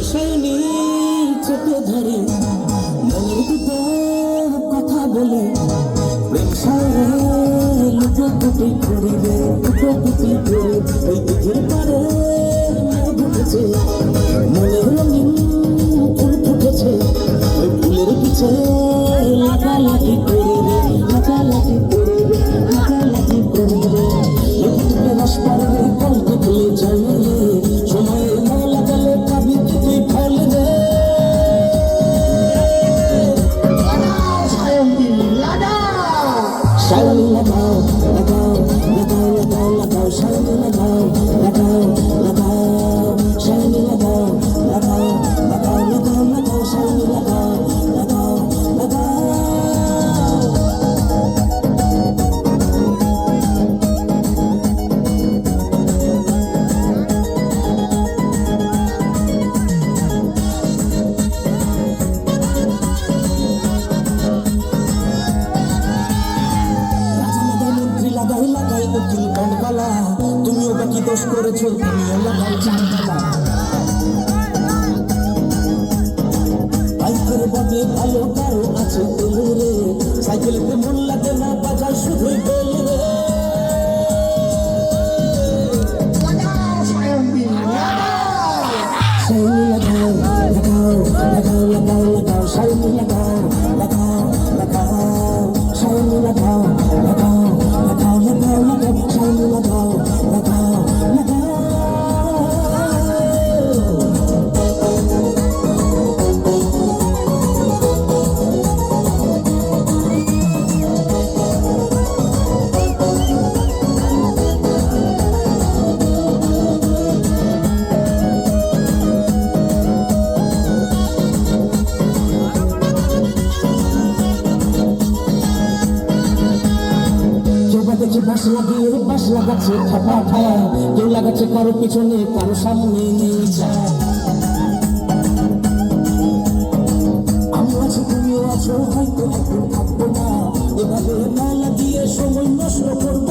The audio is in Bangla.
সায়নী চেপে ধরে মনের ভিতর কথা বলে প্রেম সারে লুটোপুটি করিবে লুটোপুটি করে ওই দিঘির পারে ঢুকেছে মনের রঙিন ফুল ফুটেছে ওই ফুলের পিছে লাগালাগি করিবে লাগালাগি করিবে লাগালাগি করিবে রস পারে কল্প তুলে যাইলে সময় না লাগালে পাবি তুই ফল রে সায়নী লাগাও লাগাও লাগাও লাগাও লাগাও সায়নী লাগাও লাগাও লাগাও সায়নী লাগাও লাগাও লাগাও লাগাও লাগাও সায়নী লাগাও লাগাও লাগাও লাগাই লাগাই উকিল কানবালা তুমিও বাকি দোষ করেছো তুমিও লাগাই চাঁদবালা বাইকের বাগে ভালো কারো আছে তেলে রে সাইকেলতে মন লাগে না বাজার শুধুই বেল রে সায়নী লাগাও লাগাও লাগাও লাগাও লাগাও সায়নী লাগাও লাগাও লাগাও সায়নী লাগাও লাগাও লাগাও লাগাও লাগাও সায়নী লাগাও লাগাও লাগাও দেখে বাস লাগিয়ে বাস লাগাচ্ছে ঠাপা ঠায়া কেউ লাগাচ্ছে কারো পিছনে কারো সামনে নিয়ে যায় আমি আছি তুমিও আছো হয়তো একদিন থাকবো না এভাবে না লাগিয়ে সময় নষ্ট করবো